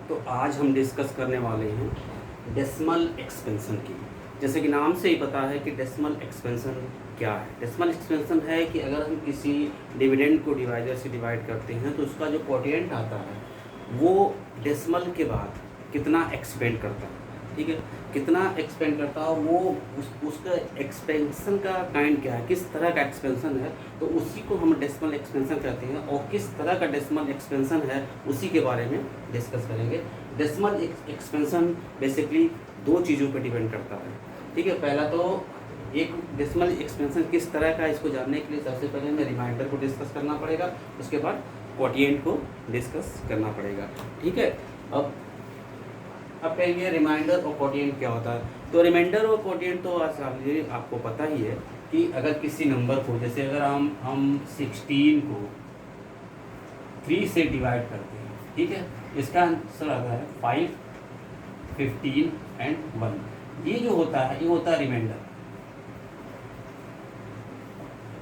तो आज हम डिस्कस करने वाले हैं डेसिमल एक्सपेंशन की। जैसे कि नाम से ही पता है कि डेसिमल एक्सपेंशन क्या है। डेसिमल एक्सपेंशन है कि अगर हम किसी डिविडेंड को डिवाइडर से डिवाइड करते हैं तो उसका जो क्वोटिएंट आता है वो डेसिमल के बाद कितना एक्सपेंड करता है, ठीक है, कितना एक्सपेंड करता है वो उसका एक्सपेंशन का काइंड क्या है, किस तरह का एक्सपेंशन है, तो उसी को हम डेसिमल एक्सपेंशन कहते हैं। और किस तरह का डेसिमल एक्सपेंशन है उसी के बारे में डिस्कस करेंगे। डेसिमल एक्सपेंशन बेसिकली दो चीज़ों पर डिपेंड करता है, ठीक है। पहला तो एक डेसिमल एक्सपेंशन किस तरह का, इसको जानने के लिए सबसे पहले हमें रिमाइंडर को डिस्कस करना पड़ेगा, उसके बाद क्वोटिएंट को डिस्कस करना पड़ेगा, ठीक है। अब कहेंगे रिमाइंडर और क्वोटिएंट क्या होता है। तो रिमाइंडर और क्वोटिएंट तो आपको पता ही है कि अगर किसी नंबर को, जैसे अगर हम 16 को 3 से डिवाइड करते हैं, ठीक है, इसका आंसर आता है 5, 15 एंड 1। ये जो होता है ये होता है रिमाइंडर,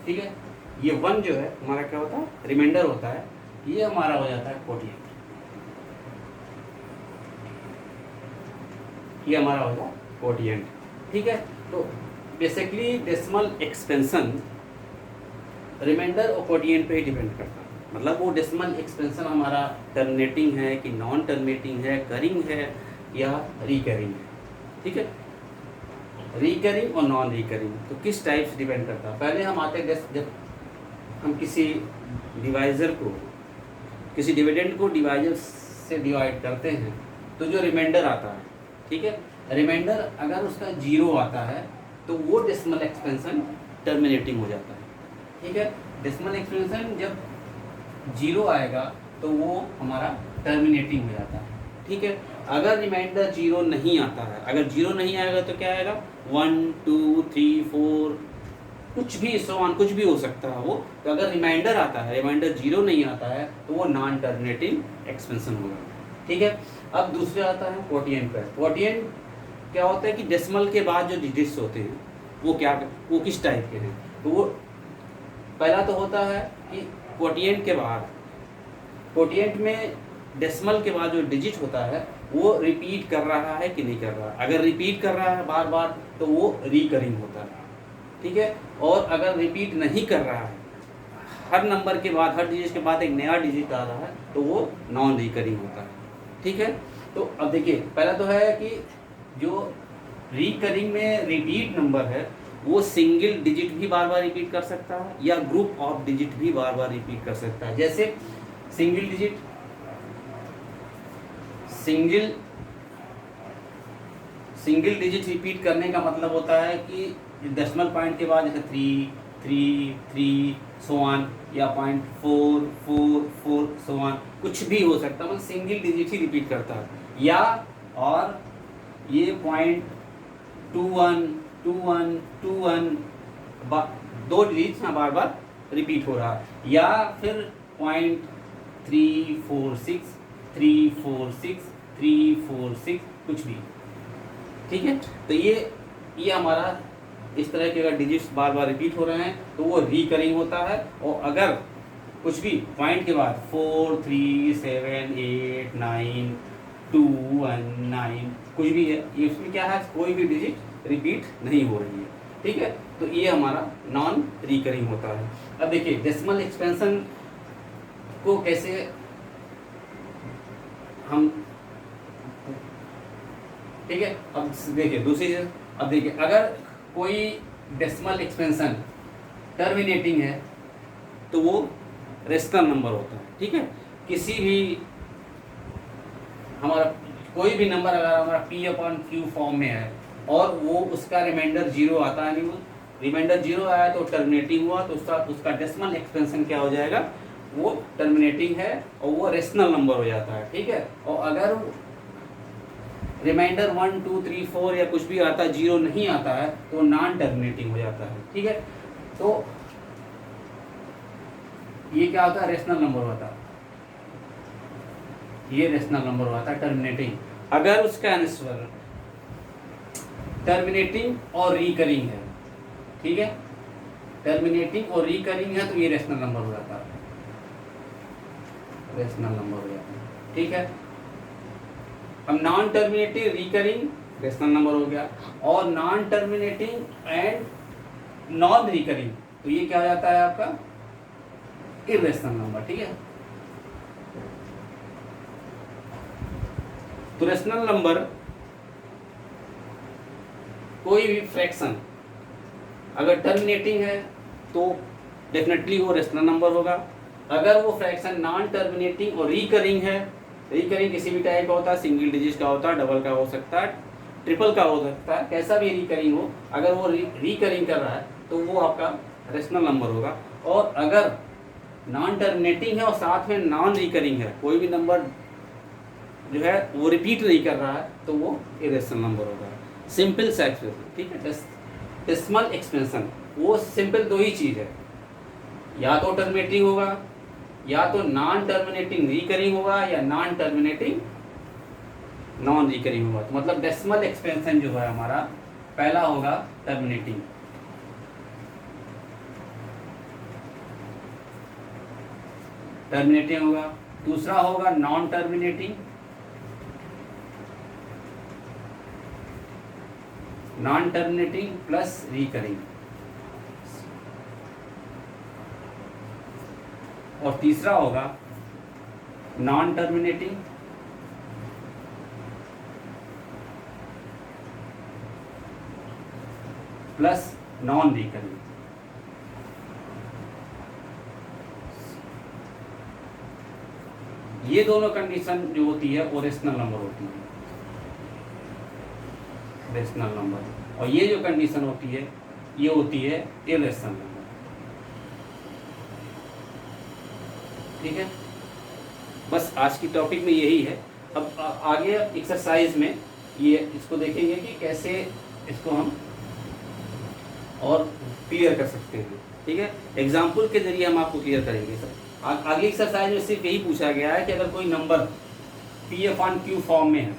ठीक है। ये 1 जो है हमारा क्या होता है, रिमाइंडर होता है। ये हमारा हो जाता है क्वोटिएंट, ये हमारा होगा क्वोटिएंट, ठीक है। तो बेसिकली डेसिमल एक्सपेंशन रिमाइंडर और क्वोटिएंट पे ही डिपेंड करता है। मतलब वो डेसिमल एक्सपेंशन हमारा टर्मिनेटिंग है कि नॉन टर्मिनेटिंग है, करिंग है या रिकरिंग है, ठीक है। रिकरिंग और नॉन रिकरिंग तो किस टाइप से डिपेंड करता है। पहले हम आते हैं जब हम किसी डिवाइजर को, किसी डिविडेंड को डिवाइजर से डिवाइड करते हैं तो जो रिमाइंडर आता है, ठीक है, रिमाइंडर अगर उसका 0 आता है तो वो डेसिमल एक्सपेंशन टर्मिनेटिंग हो जाता है, ठीक है। डेसिमल एक्सपेंशन जब 0 आएगा तो वो हमारा टर्मिनेटिंग हो जाता है, ठीक है। अगर रिमाइंडर 0 नहीं आता है, अगर 0 नहीं आएगा तो क्या आएगा, 1, 2, 3, 4 कुछ भी, सो ऑन कुछ भी हो सकता है वो। तो अगर रिमाइंडर आता है, रिमाइंडर 0 नहीं आता है तो वो नॉन टर्मिनेटिंग एक्सपेंशन होगा, ठीक है। अब दूसरा आता है क्वोटिएंट पर। क्वोटिएंट क्या होता है कि डेसिमल के बाद जो डिजिट्स होते हैं वो किस टाइप के हैं। तो वो पहला तो होता है कि क्वोटिएंट के बाद, क्वोटिएंट में डेसिमल के बाद जो डिजिट होता है वो रिपीट कर रहा है कि नहीं कर रहा है। अगर रिपीट कर रहा है बार बार तो वो रिकरिंग होता है, ठीक है। और अगर रिपीट नहीं कर रहा है, हर नंबर के बाद, हर डिजिट के बाद एक नया डिजिट आ रहा है, तो वो नॉन रिकरिंग होता है, ठीक है। तो अब देखिए, पहला तो है कि जो रिकरिंग में रिपीट नंबर है वो सिंगल डिजिट भी बार बार रिपीट कर सकता है या ग्रुप ऑफ डिजिट भी बार बार रिपीट कर सकता है। जैसे सिंगल डिजिट रिपीट करने का मतलब होता है कि डेसिमल पॉइंट के बाद जैसे 3, 3, 3 सो ऑन, या 0.444 सो ऑन, कुछ भी हो सकता है, मतलब सिंगल डिजिट ही रिपीट करता है। या और ये 0.212121 दो डिजिट बार बार रिपीट हो रहा है। या फिर 0.346 346 346 कुछ भी, ठीक है। तो ये हमारा इस तरह के अगर डिजिट्स बार बार रिपीट हो रहे हैं तो वो रिकरिंग होता है। और अगर कुछ भी पॉइंट के बाद 4, 3, 7, 8, 9, 2, 1, 9 कुछ भी है, ये उसमें क्या है, कोई भी डिजिट रिपीट नहीं हो रही है, ठीक है। तो ये हमारा नॉन रिकरिंग होता है। अब देखिए डेसिमल एक्सपेंशन को कैसे हम, ठीक है। अब देखिए दूसरी चीज, अब देखिए अगर कोई डेसिमल एक्सपेंशन टर्मिनेटिंग है तो वो रेशनल नंबर होता है, ठीक है। किसी भी हमारा कोई भी नंबर अगर हमारा P/Q फॉर्म में है और वो उसका रिमाइंडर 0 आता है, नहीं, वो रिमाइंडर 0 आया तो टर्मिनेटिंग हुआ, तो उसका डेसिमल एक्सपेंशन क्या हो जाएगा, वो टर्मिनेटिंग है और वो रेशनल नंबर हो जाता है, ठीक है। और अगर रिमाइंडर 1, 2, 3, 4 या कुछ भी आता है, 0 नहीं आता है, तो नॉन टर्मिनेटिंग हो जाता है, ठीक है। तो ये क्या होता है, रेशनल नंबर होता है, ये रेशनल नंबर होता है टर्मिनेटिंग। अगर उसका आंसर टर्मिनेटिंग और रिकरिंग है, ठीक है, टर्मिनेटिंग और रिकरिंग है तो ये रेशनल नंबर हो जाता है, रेशनल नंबर हो जाता है, ठीक है। अब non terminating recurring rational number हो गया, और non terminating and non recurring, तो ये क्या हो जाता है आपका इरेशनल नंबर। ठीक है, तो रेशनल नंबर कोई भी फ्रैक्शन अगर टर्मिनेटिंग है तो डेफिनेटली वो रेशनल नंबर होगा। अगर वो फ्रैक्शन नॉन टर्मिनेटिंग और रिकरिंग है, रिकरिंग किसी भी टाइप का होता है, सिंगल डिजिट का होता है, डबल का हो सकता है, ट्रिपल का हो सकता है, कैसा भी रिकरिंग हो, अगर वो रिकरिंग कर रहा है तो वो आपका रेशनल नंबर होगा। और अगर नॉन टर्मिनेटिंग है और साथ में नॉन रिकरिंग है, कोई भी नंबर जो है वो रिपीट नहीं कर रहा है, तो वो इरेशनल नंबर होगा। सिंपल सा एक्सप्रेशन, ठीक है। डेसिमल एक्सपेंशन वो सिंपल दो ही चीज़ है, या तो टर्मिनेटिंग होगा, या तो नॉन टर्मिनेटिंग रिकरिंग होगा, या नॉन टर्मिनेटिंग नॉन रिकरिंग होगा। तो मतलब डेसिमल एक्सपेंशन जो है हमारा पहला होगा टर्मिनेटिंग, टर्मिनेटिंग होगा, दूसरा होगा non terminating, non terminating plus recurring, और तीसरा होगा non terminating plus non recurring. ये दोनों कंडीशन जो होती है वो रेशनल नंबर होती है, रेशनल नंबर। और ये जो कंडीशन होती है ये होती है इरेशनल नंबर। ठीक है, बस आज की टॉपिक में यही है। अब आगे एक्सरसाइज में ये इसको देखेंगे कि कैसे इसको हम और क्लियर कर सकते हैं। ठीक है, एग्जाम्पल के जरिए हम आपको क्लियर करेंगे सर। आगे एक्सरसाइज में सिर्फ यही पूछा गया है कि अगर कोई नंबर P/Q फॉर्म में है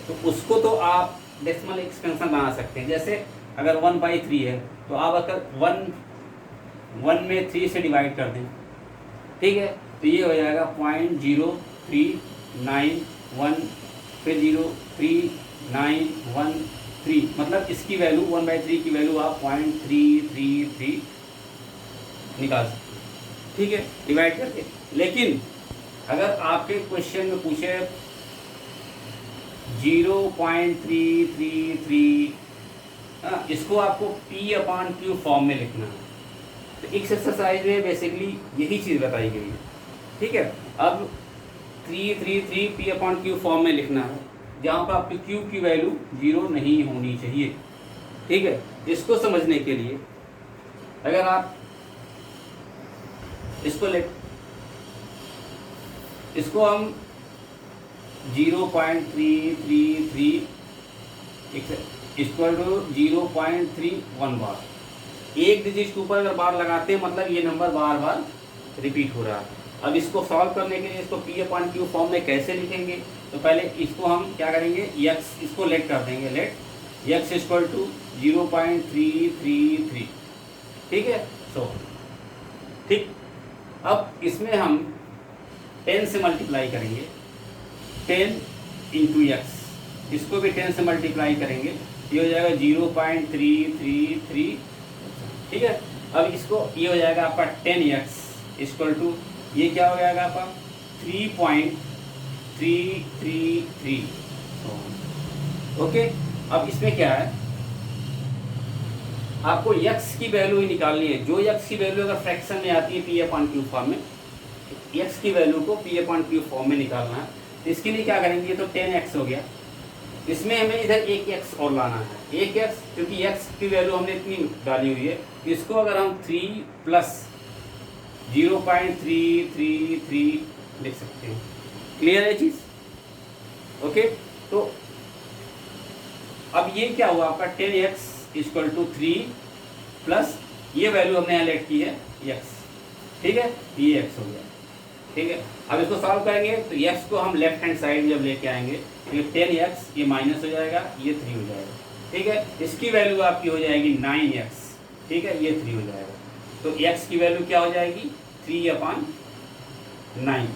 तो उसको तो आप डेसिमल एक्सपेंशन बना सकते हैं। जैसे अगर 1/3 है तो आप अगर 1 में 3 से डिवाइड कर दें, ठीक है, तो ये हो जाएगा 0.0391, फिर 0.3913, मतलब इसकी वैल्यू 1/3 की वैल्यू आप 0.333 निकाल सकते हैं। ठीक है, डिवाइड करके। लेकिन अगर आपके क्वेश्चन में पूछे 0.333, इसको आपको P/Q फॉर्म में लिखना है, तो इस एक्सरसाइज में बेसिकली यही चीज़ बताई गई है। ठीक है, अब 333 P/Q फॉर्म में लिखना है, जहाँ पर आपकी Q की वैल्यू 0 नहीं होनी चाहिए। ठीक है, इसको समझने के लिए अगर आप इसको हम 0.333 इक्वल टू 0.31 बार, एक डिजिट के ऊपर अगर बार लगाते हैं मतलब ये नंबर बार बार रिपीट हो रहा है। अब इसको सॉल्व करने के लिए इसको P/Q फॉर्म में कैसे लिखेंगे, तो पहले इसको हम क्या करेंगे, x इसको लेट कर देंगे, लेट x इक्वल टू 0.333। ठीक है, सो ठीक, अब इसमें हम 10 से मल्टीप्लाई करेंगे, 10 × x, इसको भी 10 से मल्टीप्लाई करेंगे, ये हो जाएगा 0.333। ठीक है, अब इसको ये हो जाएगा आपका 10x इक्वल टू, ये क्या हो जाएगा आपका 3.333। ओके, अब इसमें क्या है, आपको x की वैल्यू ही निकालनी है। जो x की वैल्यू अगर फ्रैक्शन में आती है P/Q फॉर्म में, x की वैल्यू को P/Q फॉर्म में निकालना है। तो इसके लिए क्या करेंगे, तो 10x हो गया, इसमें हमें इधर एक x और लाना है, एक x, क्योंकि x की वैल्यू हमने इतनी डाली हुई है। इसको अगर हम 3 + 0.333 लिख सकते हैं। क्लियर है चीज़? ओके, तो अब ये क्या हुआ आपका 10x इक्वल टू 3 प्लस ये वैल्यू हमने यहाँ लेट की है x। ठीक है, ये x हो गया। ठीक है, अब इसको सॉल्व करेंगे तो x को हम लेफ्ट हैंड साइड में जब लेके आएंगे तो ये 10x ये माइनस हो जाएगा, ये 3 हो जाएगा। ठीक है, इसकी वैल्यू आपकी हो जाएगी 9x। ठीक है, ये 3 हो जाएगा, तो x की वैल्यू क्या हो जाएगी 3/9।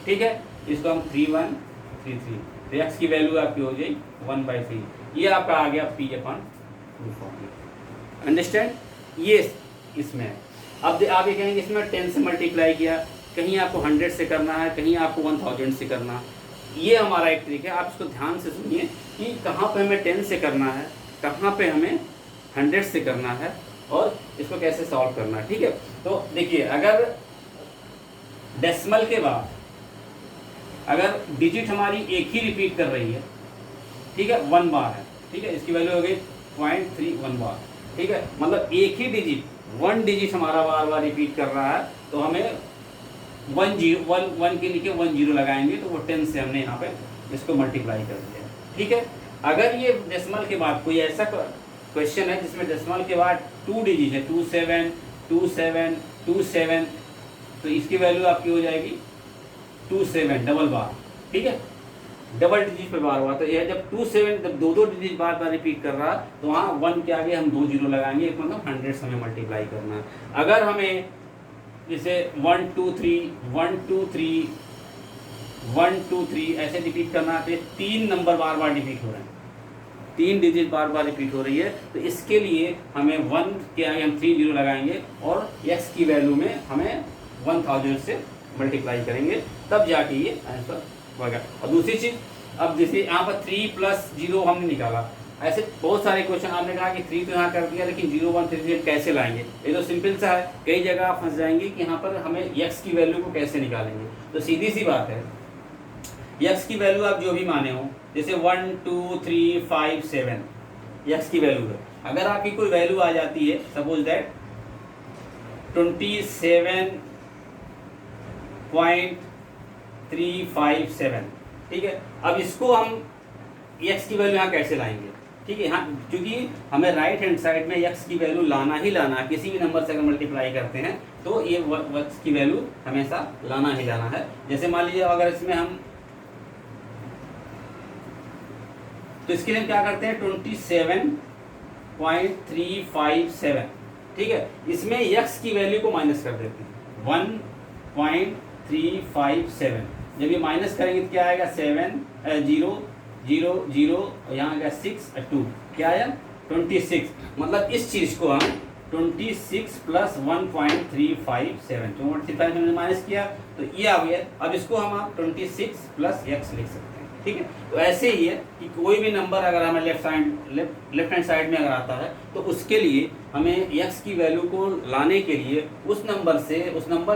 ठीक है, इसको हम 3 × 1 33, तो एक्स की वैल्यू आपकी हो जाएगी 1/3। ये आपका आ गया P/240। अंडरस्टैंड? ये इसमें है। अब आप ये कहेंगे इसमें 10 से मल्टीप्लाई किया, कहीं आपको 100 से करना है, कहीं आपको 1000 से करना है। ये हमारा एक ट्रिक है, आप इसको ध्यान से सुनिए कि कहाँ पे हमें 10 से करना है, कहाँ पे हमें 100 से करना है और इसको कैसे सॉल्व करना है। ठीक है, तो देखिए अगर डेसिमल के बाद अगर डिजिट हमारी एक ही रिपीट कर रही है, ठीक है, 1 बार है, ठीक है, इसकी वैल्यू हो गई 0.31 बार, ठीक है, मतलब एक ही डिजिट 1 डिजिट हमारा बार बार रिपीट कर रहा है, तो हमें 1 के नीचे 1 0 लगाएंगे, तो वो 10 से हमने यहाँ पे इसको मल्टीप्लाई कर दिया। ठीक है, अगर ये डेसिमल के बाद कोई ऐसा क्वेश्चन है जिसमें डेसिमल के बाद 2 डिजिट है, 27 27 27, तो इसकी वैल्यू आपकी हो जाएगी 27 डबल बार। ठीक है, डबल डिजिट पे बार हुआ, तो यह जब 27 जब दो डिजिट बार बार रिपीट कर रहा, तो वहाँ 1 के आगे हम 2 0 लगाएंगे, मतलब 100 से हमें मल्टीप्लाई करना है। अगर हमें जैसे 1 2 3 1 2 3 1 2 3 ऐसे रिपीट करना है, तो 3 नंबर बार बार रिपीट हो रहे हैं, 3 डिजिट बार बार रिपीट हो रही है, तो इसके लिए हमें 1 के आगे हम 3 0 लगाएंगे और x की वैल्यू में हमें 1000 से मल्टीप्लाई करेंगे, तब जाके ये आंसर होगा। और दूसरी चीज़, अब जैसे यहाँ पर 3 + 0 हमने निकाला, ऐसे बहुत सारे क्वेश्चन आपने कहा कि 3 तो यहाँ कर दिया, लेकिन 0 1 3 0 कैसे लाएंगे? ये तो सिंपल सा है, कई जगह आप फंस जाएंगे कि यहाँ पर हमें x की वैल्यू को कैसे निकालेंगे। तो सीधी सी बात है, x की वैल्यू आप जो भी माने हो, जैसे 1 2 3 5 7 x की वैल्यू है, अगर आपकी कोई वैल्यू आ जाती है, सपोज दैट 27.357, ठीक है, अब इसको हम x की वैल्यू यहाँ कैसे लाएंगे? ठीक है, हाँ, क्योंकि हमें राइट हैंड साइड में x की वैल्यू लाना ही लाना है, किसी भी नंबर से अगर मल्टीप्लाई करते हैं तो ये x की वैल्यू हमेशा लाना ही लाना है। जैसे मान लीजिए अगर इसमें हम, तो इसके लिए हम क्या करते हैं, 27.357, ठीक है, इसमें x की वैल्यू को माइनस कर देते हैं, 1.357, जब ये माइनस करेंगे तो क्या आएगा, 7 0 0 0 और यहाँ आएगा 6 2, क्या आया 26, मतलब इस चीज़ को हम 26 + 1.357, तो 1.35 हमने माइनस किया तो ये आ गया। अब इसको हम आप 26 + x लिख सकते हैं। ठीक है, तो ऐसे ही है कि कोई भी नंबर अगर हमें लेफ्ट हैंड साइड में अगर आता है, तो उसके लिए हमें x की वैल्यू को लाने के लिए उस नंबर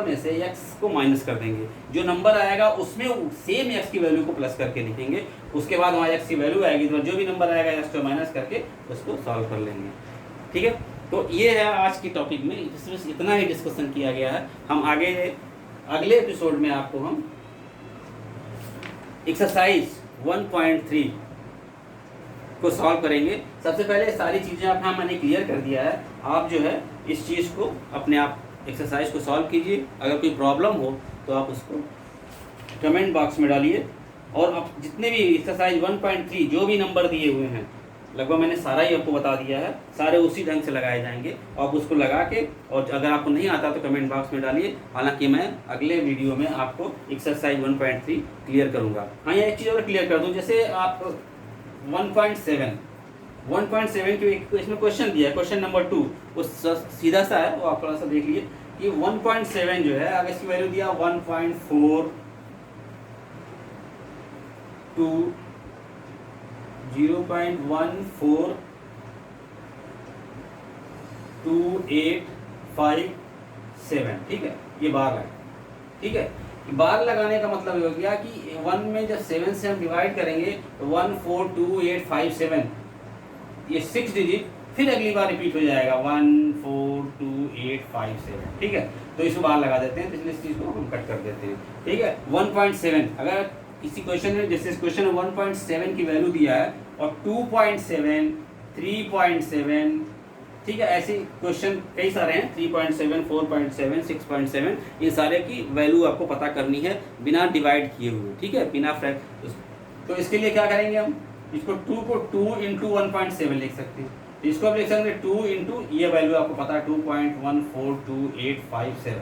में से x को माइनस कर देंगे, जो नंबर आएगा उसमें सेम x की वैल्यू को प्लस करके लिखेंगे, उसके बाद हमारी x की वैल्यू आएगी, तो जो भी नंबर आएगा x को माइनस करके उसको सॉल्व कर लेंगे। ठीक है, तो ये है आज की टॉपिक में, जिसमें इतना ही डिस्कशन किया गया है। हम आगे अगले एपिसोड में आपको हम एक्सरसाइज 1.3 को सॉल्व करेंगे। सबसे पहले सारी चीज़ें आप मैंने क्लियर कर दिया है, आप जो है इस चीज़ को अपने आप एक्सरसाइज को सॉल्व कीजिए। अगर कोई प्रॉब्लम हो तो आप उसको कमेंट बॉक्स में डालिए, और आप जितने भी एक्सरसाइज 1.3 जो भी नंबर दिए हुए हैं, लगभग मैंने सारा ही आपको बता दिया है, सारे उसी ढंग से लगाए जाएंगे। आप उसको लगा के, और अगर आपको नहीं आता तो कमेंट बॉक्स में डालिए, हालांकि मैं अगले वीडियो में आपको एक्सरसाइज 1.3 क्लियर करूंगा। हाँ, ये एक चीज़ और क्लियर कर दूं, जैसे आप 1.7 के इसमें क्वेश्चन दिया है, क्वेश्चन नंबर 2, वो सीधा सा है, वो आप थोड़ा सा देख लीजिए कि 1.7 जो है, अगर इसकी वैल्यू दिया 1.4 टू 0.142857, ठीक है, ये बार लगा। ठीक है, बार लगाने का मतलब ये हो गया कि 1 में जब 7 से हम डिवाइड करेंगे तो 142857, ये 6 डिजिट फिर अगली बार रिपीट हो जाएगा 142857। ठीक है, तो इसको बार लगा देते हैं, तो इसलिए इस चीज़ को हम कट कर देते हैं। ठीक है, 1.7, अगर किसी क्वेश्चन में, जैसे इस क्वेश्चन में 1.7 की वैल्यू दिया है और 2.7 3.7, ठीक है, ऐसे क्वेश्चन कई सारे हैं, 3.7 4.7 6.7, इन सारे की वैल्यू आपको पता करनी है बिना डिवाइड किए हुए। ठीक है, बिना फ्रैक्शन। तो इसके लिए क्या करेंगे, हम इसको 2 को 2 × 1.7 लिख सकते हैं, तो इसको आप लिख सकते हैं 2 × ये वैल्यू आपको पता है 2.142857।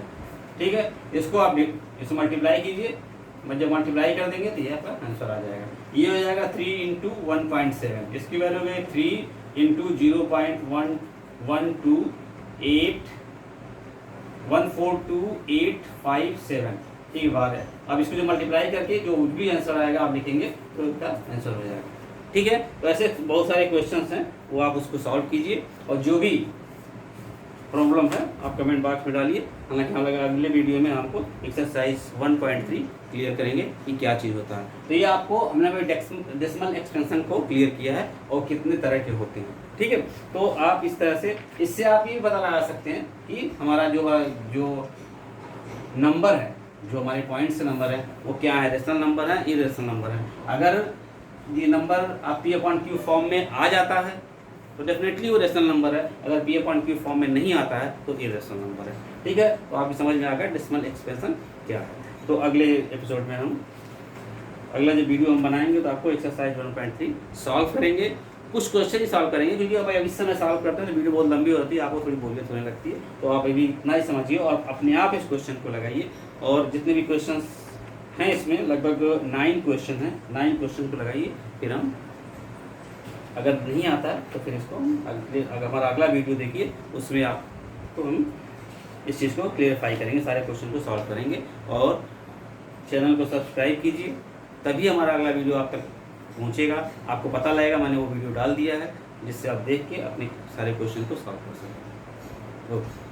ठीक है, इसको आप इसको मल्टीप्लाई कीजिए, मैं जब मल्टीप्लाई कर देंगे तो ये आपका आंसर आ जाएगा। ये हो जाएगा 3 इंटू 1.7, इसकी वैल्यू हो गई 3 इंटू 0.14285 ठीक बात है। अब इसको जो मल्टीप्लाई करके जो भी आंसर आएगा आप लिखेंगे तो इसका आंसर हो जाएगा। ठीक है, तो ऐसे बहुत सारे क्वेश्चंस हैं, वो आप उसको सॉल्व कीजिए और जो भी प्रॉब्लम है आप कमेंट बॉक्स में डालिए। हालांकि हम अगले वीडियो में आपको एक्सरसाइज 1.3 क्लियर करेंगे कि क्या चीज़ होता है। तो ये आपको हमने डेसिमल एक्सपेंशन को क्लियर किया है और कितने तरह के होते हैं। ठीक है, तो आप इस तरह से इससे आप ये पता लगा सकते हैं कि हमारा जो नंबर है, जो हमारे पॉइंट से नंबर है वो क्या है, रेशनल नंबर है, इरेशनल नंबर है। अगर ये नंबर आप P/Q फॉर्म में आ जाता है तो डेफिनेटली वो रेशनल नंबर है, अगर P/Q फॉर्म में नहीं आता है तो इरेशनल नंबर है। ठीक है, तो आपको समझ में आ गया डेसिमल एक्सप्रेशन क्या है। तो अगले एपिसोड में हम अगला जो वीडियो हम बनाएंगे तो आपको एक्सरसाइज 1.3 सॉल्व करेंगे, कुछ क्वेश्चन ही सॉल्व करेंगे, क्योंकि अब इस समय सॉल्व करते हैं तो वीडियो बहुत लंबी होती है, आपको थोड़ी बोरियत होने लगती है। तो आप अभी इतना ही समझिए और अपने आप इस क्वेश्चन को लगाइए, और जितने भी क्वेश्चन हैं इसमें लगभग 9 क्वेश्चन हैं, 9 क्वेश्चन को लगाइए। फिर हम अगर नहीं आता है तो फिर इसको अगर हमारा अगला वीडियो देखिए, उसमें आपको हम इस चीज़ को क्लियरफाई करेंगे, सारे क्वेश्चन को सॉल्व करेंगे। और चैनल को सब्सक्राइब कीजिए, तभी हमारा अगला वीडियो आप तक पहुंचेगा, आपको पता लगेगा मैंने वो वीडियो डाल दिया है, जिससे आप देख के अपने सारे क्वेश्चन को सॉल्व कर सकें। ओके।